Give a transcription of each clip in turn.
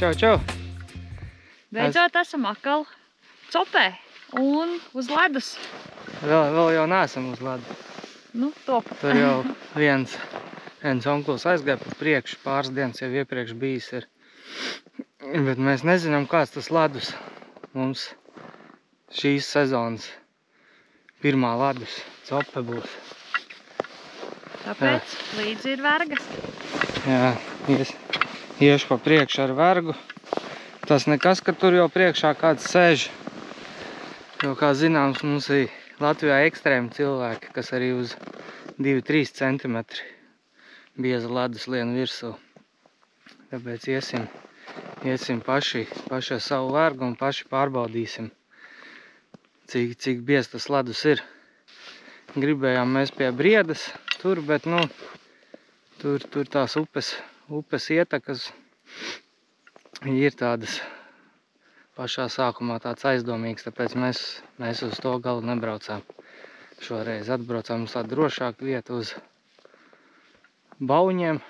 Čau, čau! Beidzot esam atkal copē un uz ledus. Vēl jau neesam uz ledu. Nu, top. Tur jau viens onkulis aizgāja pa priekšu, pāris dienas jau iepriekš bijis ir. Bet mēs nezinām, kāds tas ledus mums šīs sezonas pirmā ledus cope būs. Tāpēc līdzi ir vergas. Jā, iešu pa priekšu ar vergu. Tas nekas, ka tur jau priekšā kāds sēž. Jo, kā zināms, mums ir Latvijā ekstrēmi cilvēki, kas arī uz 2-3 centimetri bieza ledus lien virsū. Tāpēc iesim paši ar savu vergu un paši pārbaudīsim, cik biez tas ledus ir. Gribējām mēs pie Briedas tur, bet nu, tur tās upes ietekas ir tādas pašā sākumā tāds aizdomīgs, tāpēc mēs uz to galu nebraucām. Šoreiz atbraucām uz tādu drošāku vietu uz Bauņiem.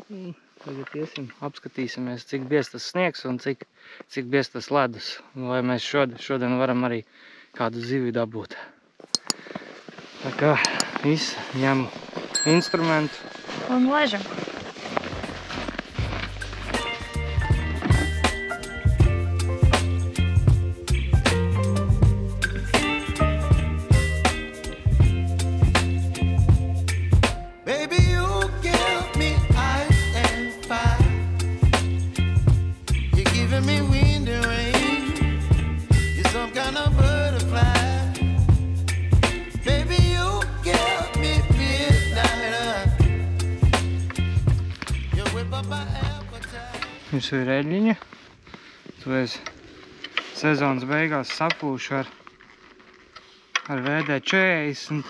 Tagad iesim, apskatīsimies, cik biez tas sniegs un cik biez tas ledus. Vai mēs šodien varam arī kādu zivi dabūt. Tā kā viss, ņemu instrumentu. Un ležam. Mums ir eļļiņa. Tu esi sezonas beigās sapūši ar VD40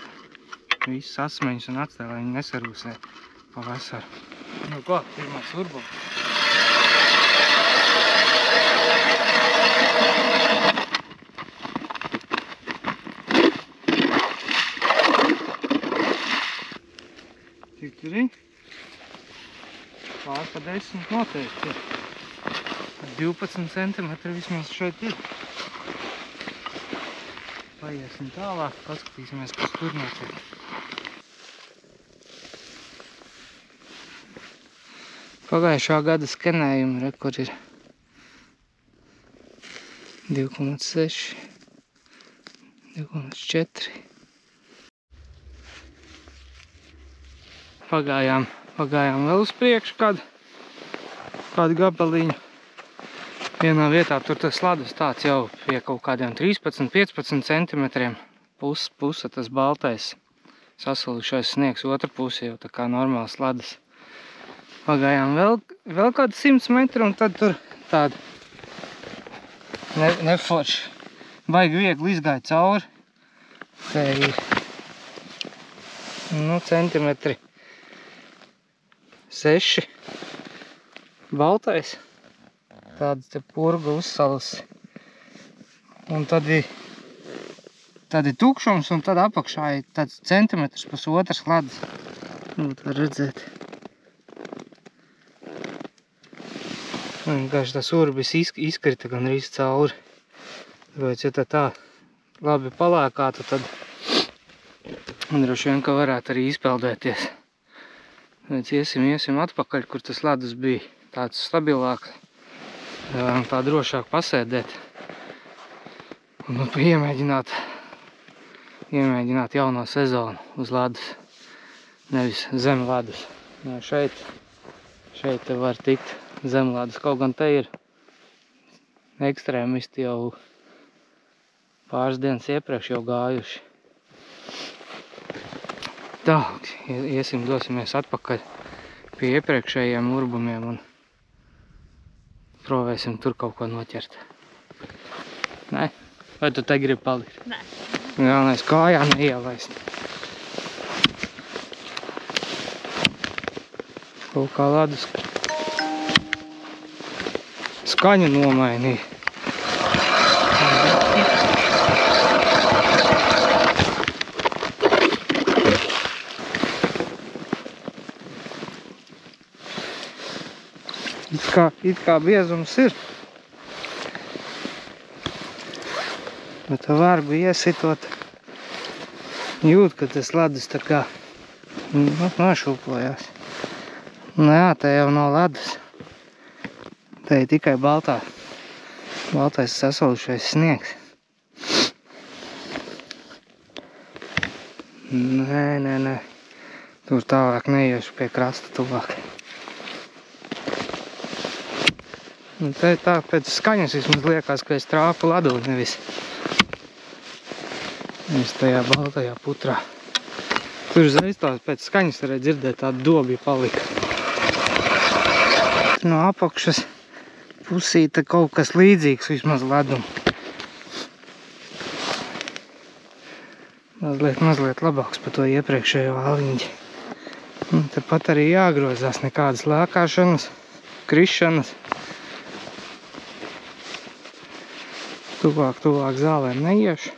visas asmeņus un atstāj, lai viņi nesarūsē pa vasaru. Nu ko, pirmais urbums. Cik tur ir? Pār pa 10 noteikti ir. 12 centimetri vismaz šeit ir. Paiesim tālāk, paskatīsimies, kas tur notiek. Pagājušā gada skenējumi, kur ir 2,6, 2,4. Pagājām vēl uz priekšu kādu gabaliņu. Vienā vietā tur tas ledus tāds jau pie kaut kādiem 13-15 centimetriem. Puse tas baltais sasalušais sniegs, otra puse jau tā kā normāls ledus. Pagājām vēl kādu 100 metru un tad tur tāda neforši. Baigi viegli izgāja cauri. Te ir centimetri 6 baltais. Tāds te purga uzsalusi. Un tad ir tukšums un tad apakšā ir tāds centimetrs pusotrs ledus. Var redzēt. Vienkārši tas urbis izkrita gan arī cauri. Tāpēc, ja tā labi palēkātu, tad droši vien, ka varētu arī izpeldēties. Tāpēc iesim atpakaļ, kur tas ledus bija tāds stabilāks. Tā drošāk pasēdēt un iemēģināt jauno sezonu uz ledus, nevis zem ledus. Jo šeit var tikt zem ledus, kaut gan te ir ekstrēmisti jau pāris dienas iepriekš jau gājuši. Tā, dosimies atpakaļ pie iepriekšējiem urbumiem un provēsim tur kaut ko noķert. Nē? Vai tu te gribi palikt? Nē. Galvenais kājā neielaist. Kaut kā ledus skaņu nomainīja. Kā it kā biezums ir. Bet to vargu iesitot, jūt, ka tas ledus tā kā nošūplojās. Nē, te jau nav ledus. Te ir tikai baltais sasalušais sniegs. Nē. Tur tālāk neiešu pie krasta tuvāk. Un te tā pēc skaņas vismaz liekas, ka es trāpu ledu, nevis tajā baltajā putrā. Tur uzreiz tās pēc skaņas varēja dzirdēt, tāda dobja palika. No apakšas pusīte kaut kas līdzīgs vismaz ledum. Mazliet labāks par to iepriekšējo āliņģi. Un tepat arī jāgrozās, nekādas lēkāšanas, krišanas. Tuvāk zālēm neiešu.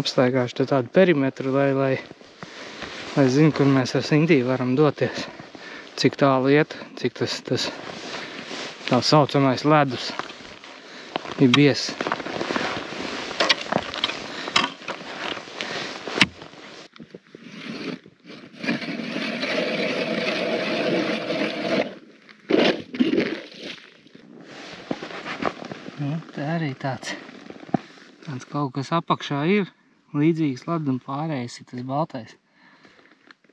Apstaigāšu te tādu perimetru, lai zinu, kur mēs ar Sintīju varam doties. Cik tālu iet, cik tas tā saucamais ledus ir biezs. Te arī tāds kaut kas apakšā ir, līdzīgs ledum pārējais ir tas baltais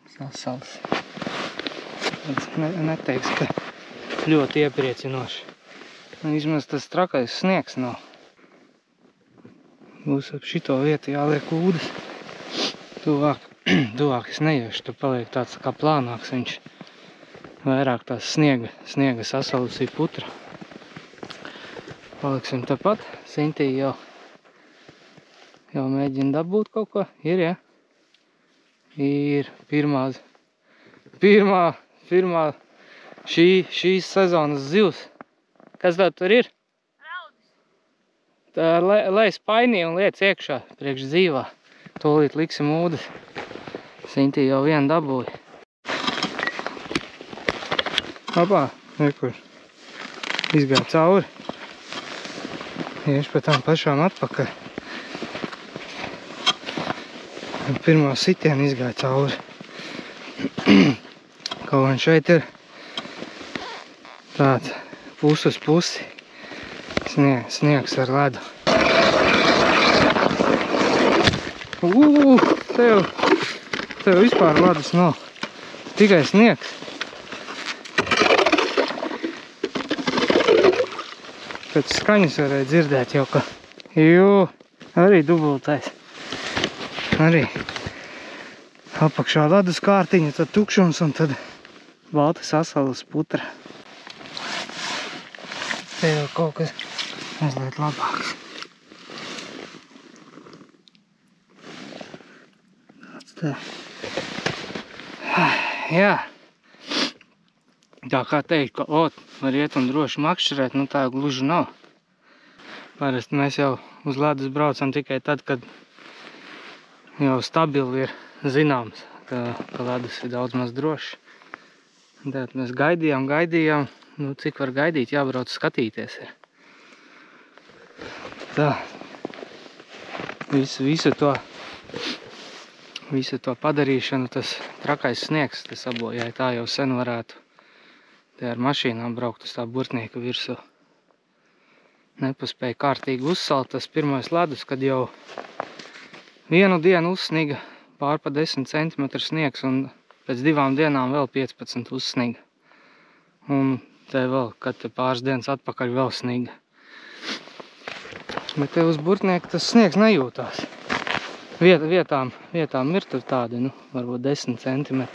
sasals. Neteiks, ka ļoti iepriecinoši. Vismaz tas trakais sniegs nav. Būs ap šito vietu jāliek ūdas. Tuvāk es neiešu, tur paliek tāds kā plānāks viņš. Vairāk tās sniega sasalusī putra. Paliksim tepat. Sintīja jau mēģina dabūt kaut ko. Ir, ja? Ir pirmā šīs sezonas zivs. Kas tā tur ir? Raudis. Tā lai spainī un liec iekšā priekš dzīvā. Tolīt liksim ūdas. Sintīja jau vienu dabūja. Apā, nekur izgāja cauri. Iešu pa tām pašām atpakaļ. Pirmā sitiena izgāja cauri. Kaut gan šeit ir tāds pus uz pusi sniegs ar ledu. Tev vispār ledus nav. Tikai sniegs. Pēc skaņas varēja dzirdēt jau, ka arī dubultais. Arī apakšā ledus kārtiņa, tad tukšums un tad balta sasalas putra. Te jau kaut kas mazliet labāks. Tāds te. Jā. Tā kā teikt, ka var iet un droši makšķerēt, nu tā gluži nav. Parasti mēs jau uz ledus braucam tikai tad, kad jau stabili ir zināms, ka ledus ir daudz maz drošs. Tad mēs gaidījām, nu cik var gaidīt, jābrauc skatīties ir. Tā, visu to padarīšanu, tas trakais sniegs, tas sabojāja, tā jau sen varētu te ar mašīnām braukt uz tā burtnieka virsū. Nepaspēja kārtīgi uzsalt tas pirmais ledus, kad jau vienu dienu uzsniga pār pa 10 cm sniegs un pēc 2 dienām vēl 15 uzsniga. Un te vēl, kad te pāris dienas atpakaļ vēl sniga. Bet te uz burtnieka tas sniegs nejūtās. Vietām ir tur tādi, nu, varbūt 10 cm.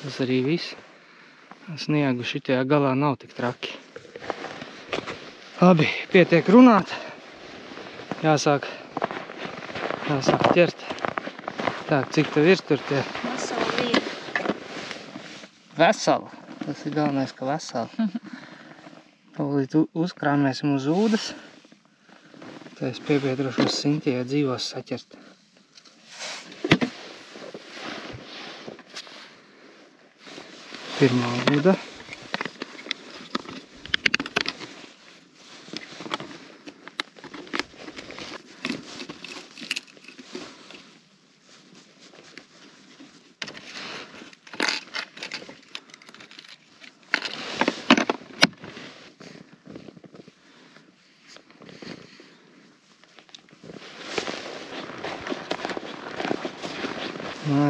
Tas arī viss. Sniegu šitajā galā nav tik traki. Labi, pietiek runāt. Jāsāk ķert. Tā, cik tev ir tur tie? Vesela vieta. Vesela. Tas ir galvenais, ka vesela. Tūlīt uzkrāmēsim uz ūdas. Tā es piebiedrošos Sintijai dzīvos saķert. Pirmā ūda.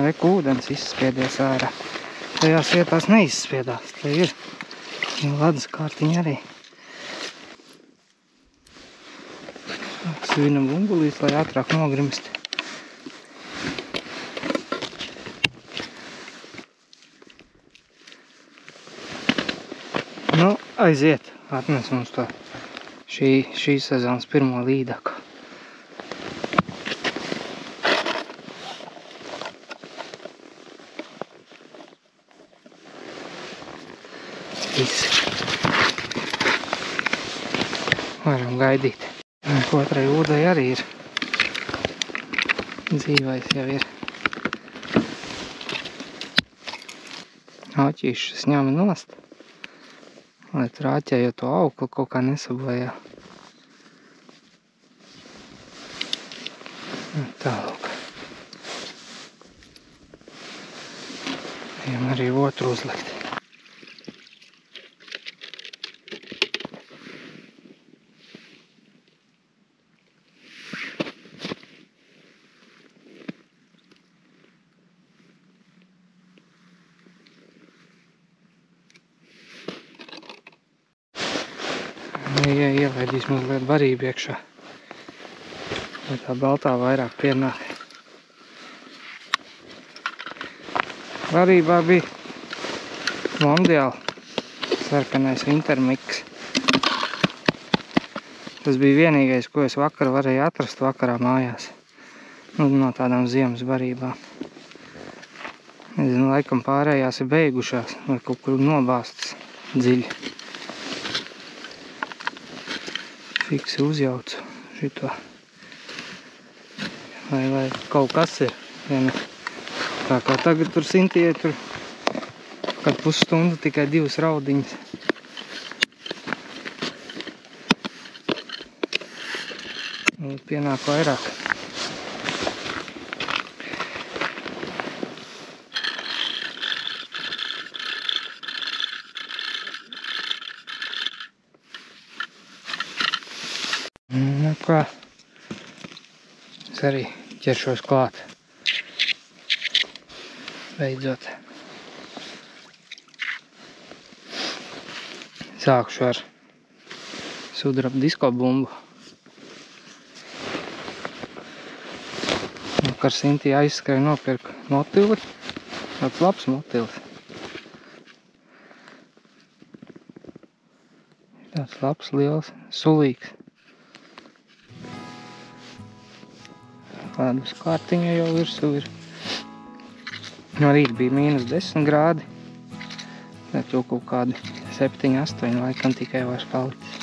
Reku ūdens izspiedies ārā. Tajās vietās neizspiedās. Te ir ledus kārtiņa arī. Svina bumbulīs, lai ātrāk nogrimst. Nu, aiziet. Atnes mums to šī sezonas pirmo līdaku. Varam gaidīt. Otrai ūdai arī ir dzīvais jau ir. Āķīšas ņem nost, lai tur āķējot to auklu kaut kā nesabojā. Tālūk. Ejam arī otru uzlikt. Ielaidīs mazliet barību iekšā, lai tā baltā vairāk pienāk. Barībā bija Mondial sarkanais Wintermix. Tas bija vienīgais, ko es vakar varēju atrast vakarā mājās. Nu, no tādām ziemas barībām. Nezinu, laikam pārējās ir beigušās, vai kaut kur nobāstas dziļi. Fiksi uzjaucu šito. Vai kaut kas ir. Tā kā tagad tur Sintijai tur kad pusstundu tikai 2 raudiņas. Pienāk vairāk. Nu kā, es arī ķeršos klāt. Beidzot. Sākšu ar sudraba disko bumbu. Vakar Sintī aizskrēja nopirka motili. Tāds labs motilis. Tāds labs, liels, sulīgs. Ledus kārtiņa jau virsū ir. No rīta bija -10 grādi. Bet jau kaut kādi 7, 8 laikam tikai vairs palicis.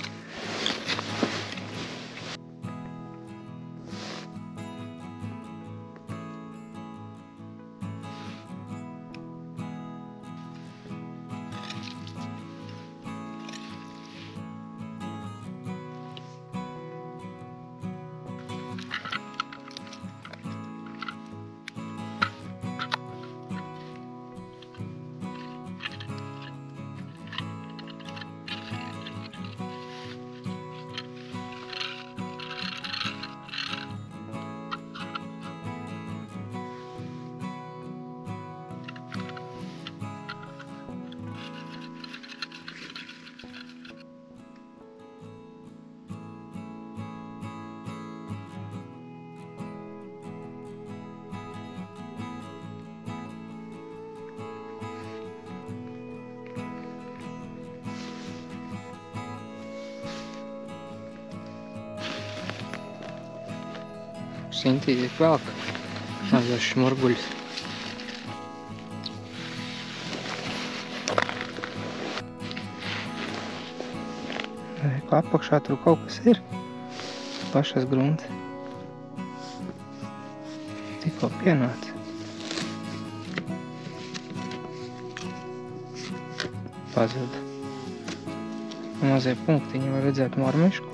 Sintī ir velk mazos šmurguļus. Apakšā tur kaut kas ir. Pašas grunte. Tikko pienāca. pazuda. Mazie punktiņi var redzēt marmišku.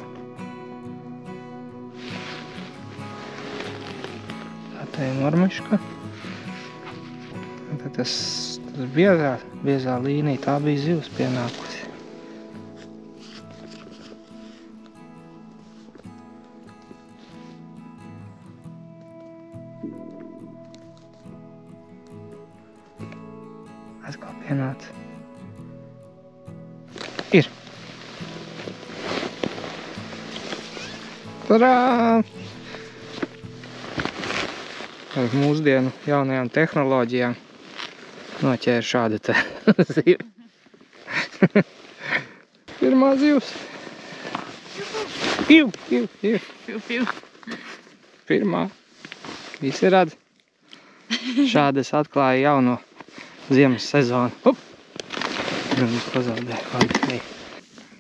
Tā te ir marmiška. Un tad tas biezā līnija, tā bija zivs pienākusi. Atkal pienāca. Ir. Tarā! Ar mūsdienu jaunajām tehnoloģijām noķēra šādu te zivi. Pirmā zivs. Piu. Pirmā. Visi redz. Šādi es atklāju jauno ziemas sezonu. Up! Viņš pazaudēja.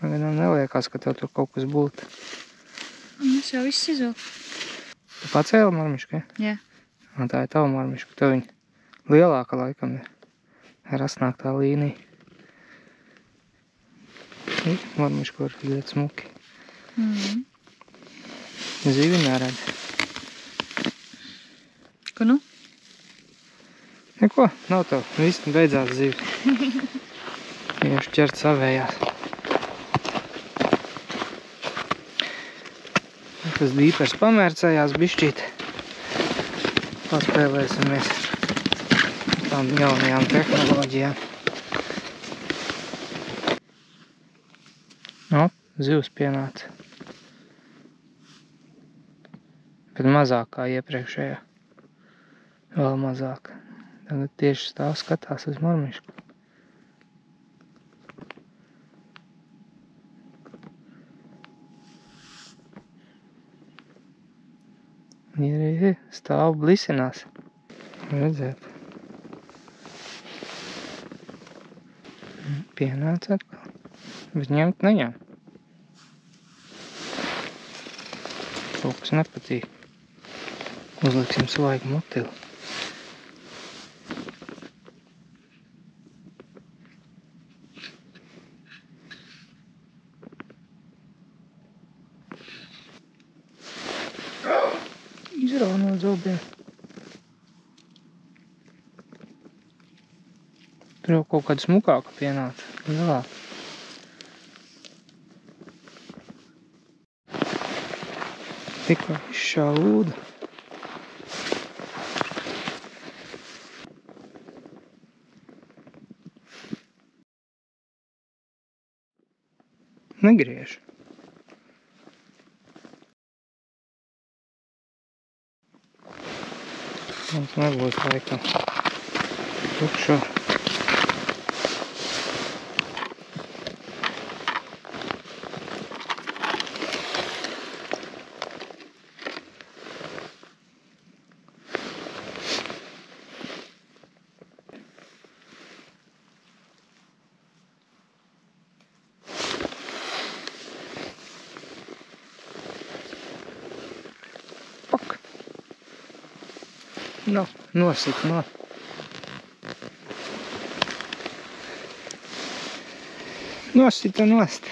Man vienam neliekās, ka tev tur kaut kas būtu. Es jau viss izvilku. Tu pacēli marmišku, ja? Jā. Tā ir tava marmiška. Tev viņa lielāka laikam ir. Rasnāk tā līnija. Marmišku var redzēt smuki. Zivi neredz. Ko nu? Neko, nav tev. Viss beidzās zivis. Vienkārši ķert savējās. Tas dīpers pamērcējās bišķīt. Paspēlēsimies tām jaunajām tehnoloģijām. No, zivs pienāca. Bet mazāk kā iepriekšējā. Vēl mazāk. Tagad tieši stāv skatās uz marmišku. Ir, stāv blisinās. Redzēt. Pienāca atkal. Bet ņemt neņem. Kaut kas nepatīk. Uzliksim svaigu motili. Izrauj no zobiem. Tur jau kaut kāda smukāka pienāca. Lielā. Tikko izšā ūda. Negriež. Mums nebūs laikam tukšo. Pak! No, nosit no. Nosita nost.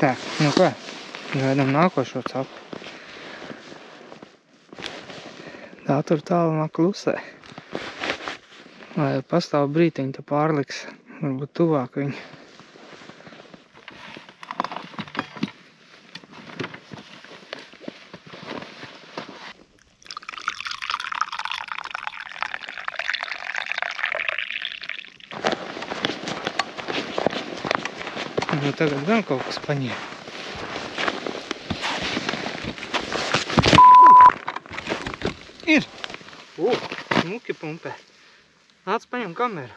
Tā, nu ko? Gaidām nākošo capu. Tā tur tālumā klusē. Lai pastāv brītiņi, tā pārliks. Varbūt tuvāk viņu. Nu tagad gan kaut kas paņēma. Ir! Smuki pumpē. Nāc paņem kameru.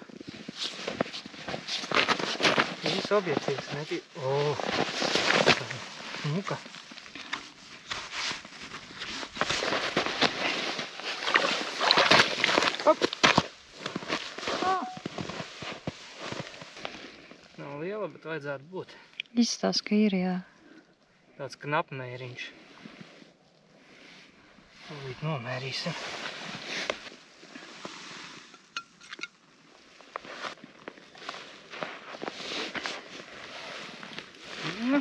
Viss objektīvs nebija. Smuka. Hop! Nav liela, bet vajadzētu būt. Izstāst, ka ir, jā. Tāds knapmēriņš. Tūlīt nomērīsim. Nu.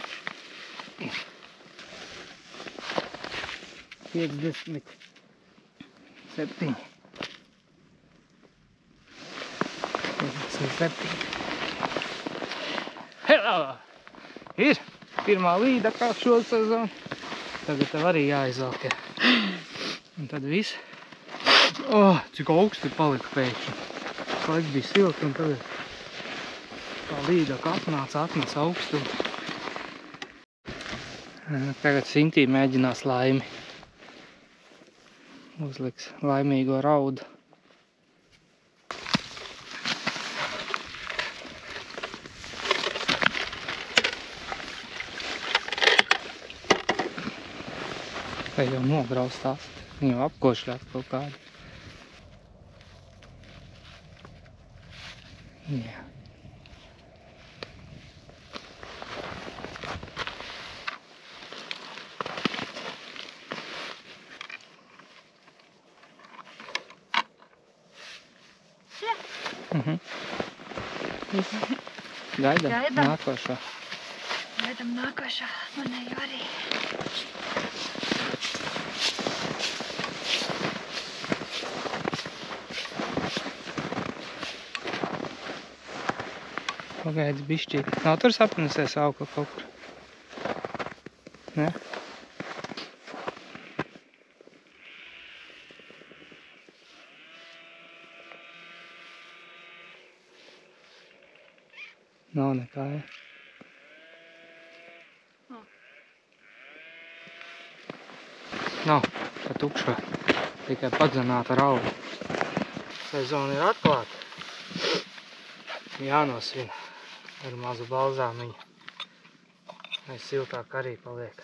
57. Hello! Ir pirmā līda kā šo sezonu. Tagad tev arī jāizvelk. Un tad viss. Cik augsti palika pēkšņi. Laiks bija silti un tagad tā līda kā atnes augstu. Tagad Sintī mēģinās laimi. Uzliks laimīgo raudu. Tā jau nograustās. Viņu apkošļāt kaut kādu. Jā. Gaidam nākošo. Gaidam nākošo. Manēju arī. Pagaidzi bišķīt. Nav tur sapnesies augla kaut kur? Ne? Nav nekā, ja? Nav, tā tukšā. Tikai padzināta rauda. Sezona ir atklāta. Jānosvina ar mazu balzāmiņu. Lai siltāk arī paliek.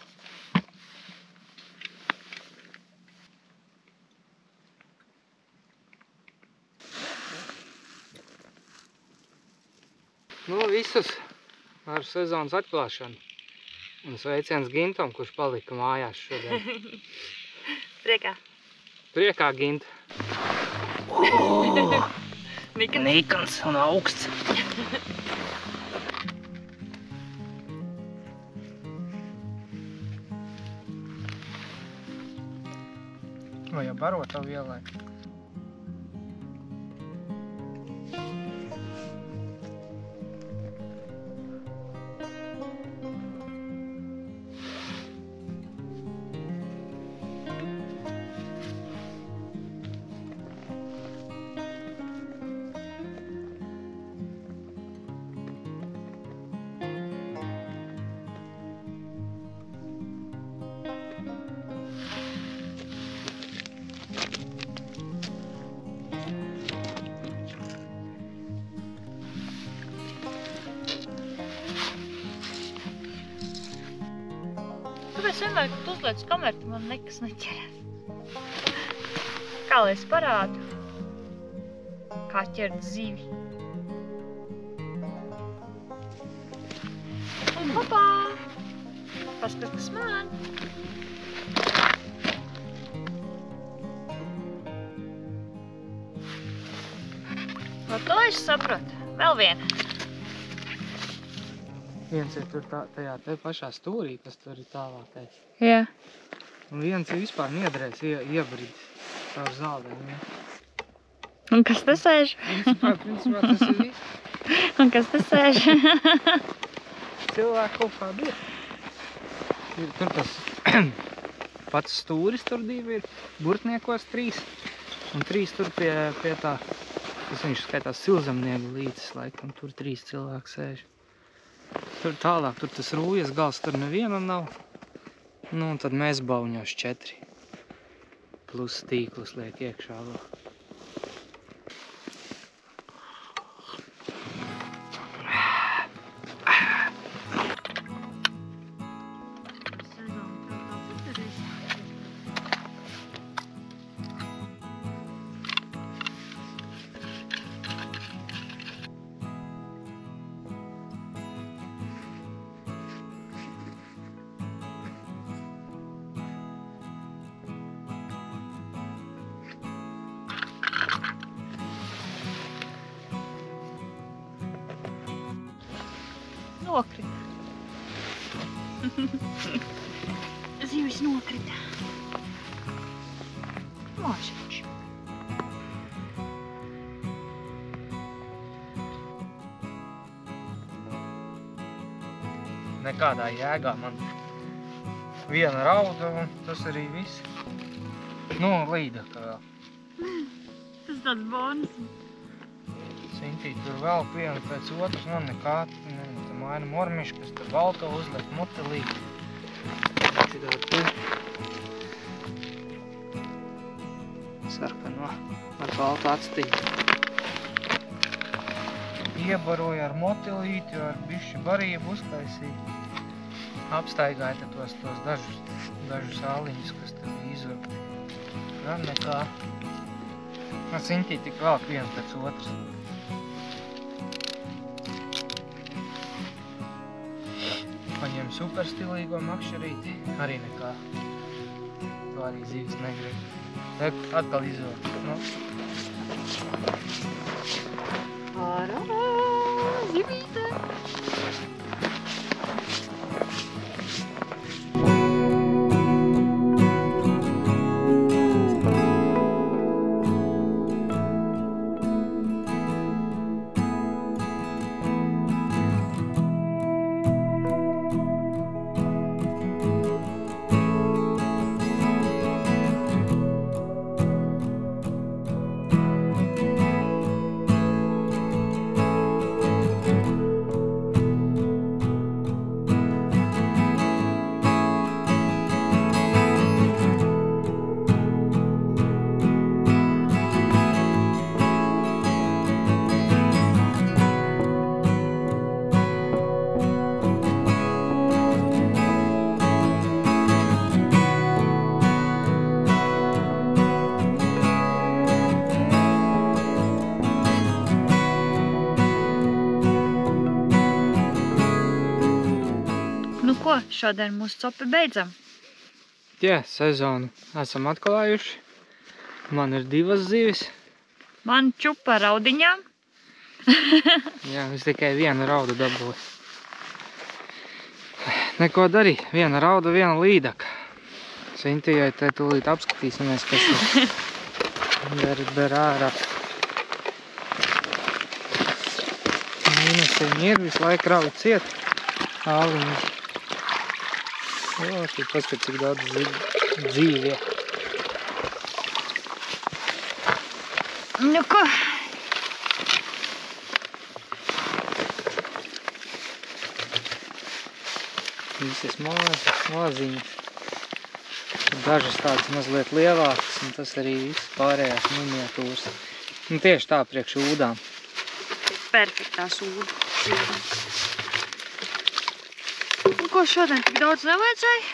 Nu, visus ar sezonas atklāšanu. Un sveiciens Gintam, kurš palika mājās šodien. Priekā. Priekā, Gint. Nikans un augsts. Vai jau baro tavu ielai? Kāpēc vienmēr, kad uzliec kameru, man nekas neķerās? Kā lai es parādu? Kā ķert zivi? Un hopā! Paskat, kas man? No to es saprotu. Vēl viena. Viens ir tur tajā te pašā stūrī, kas tur ir tālākais. Jā. Un viens ir vispār niedrēs, iebridis caur zālēm. Ja. Un kas te sēž? Principā tas ir viss. Un kas te sēž? Cilvēki kaut kādi ir. Tur tas pats stūris tur divi ir, burtniekos 3. Un 3 tur pie tā, kas viņš skaitās Silzemnieku līdzes, laikam tur 3 cilvēki sēž. Tur tālāk, tur tas rūjas gals, tur neviena nav. Nu, un tad mēs bauņos 4. Plus tīklus liek iekšā vēl. Zivis nokrita. Mažiņš. Nekādā jēgā man viena rauda un tas arī viss. Nu, līdaka vēl. Tas tāds bonus. Sintī tur vēl viena pēc otras, nu nekā, tā maina mormiši, kas tur balto uzliek motelī. Šitā te. Sarkano ar baltu atstību. Iebaroju ar motelīti, ar bišķi barību uztaisīju. Apstaigāju te tos dažus āliņus, kas te bija izurkti. Gan nekā. Sintī tik vēl viena pēc otras. Paņem superstilīgo makšķerīti, arī nekā. To arī zīves negrib. Atkal izurkt. Nu. Ārā, zivīte! Nu ko, šodien mūsu copi beidzam. Jā, sezonu esam atklājuši. Man ir 2 zivis. Man čupa raudiņām. Jā, es tikai vienu raudu dabūju. Neko darīt. Viena rauda, viena līdaka. Sintījai te tūlīt apskatīsimies, kas ir ber ārā. Mīnusiņi ir, visu laiku rauj ciet. Āliņi. O, tu paskat, cik daudz dzīvie. Nu ko? Visas maziņas. Dažas tādas mazliet lielākas, un tas arī viss pārējās miniatūras. Un tieši tā priekš ūdām. Perfektās ūda. Nu ko, šodien tik daudz nevajadzēja?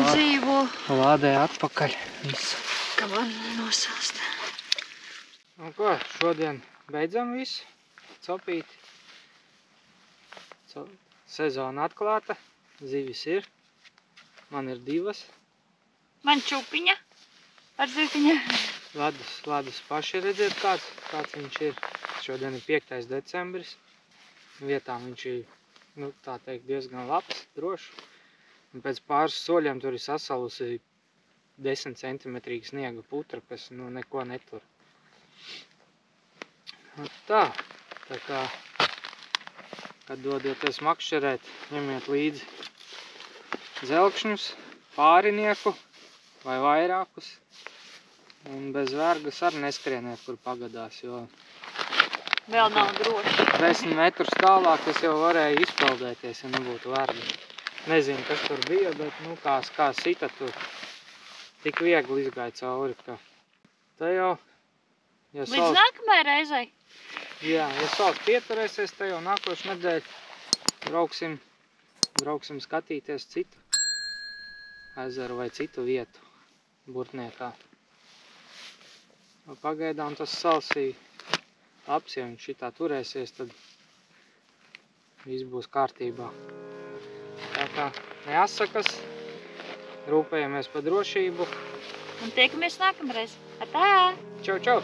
Dzīvo. Lādē atpakaļ visu. Kamēr nenosāst. Nu ko, šodien beidzam visu. Copīti. Sezona atklāta. Zivis ir. Man ir 2. Man čupiņa ar ziviņa. Ladus paši redziet, kāds viņš ir. Šodien ir 5. decembris. Vietā viņš ir, nu, tā teikt, diezgan labs, drošs. Un pēc pāris soļiem tur ir sasalusi 10 centimetrīga sniega putra, kas, nu, neko netur. Un tā kā, kad dodoties makšķerēt, ņemiet līdzi zelkšņus, pārinieku vai vairākus. Un bez vergas arī neskrieniet, kur pagadās, jo Vēl nav droši. 10 metrus tālāk es jau varēju izpeldēties, ja nebūtu verga. Nezinu, kas tur bija, bet, nu, kā sita tur. Tik viegli izgāja cauri, ka te jau... Ja Līdz nākamajai reizei? Jā, ja sauc pieturēsies, te jau nākošu nedēļu brauksim skatīties citu ezeru vai citu vietu Burtniekā. Pagaidām tas salsī labs, ja viņš šitā turēsies, tad viss būs kārtībā. Tā kā neatsakas, rūpējamies par drošību. Un tiekamies nākamreiz. Atā! Čau, čau!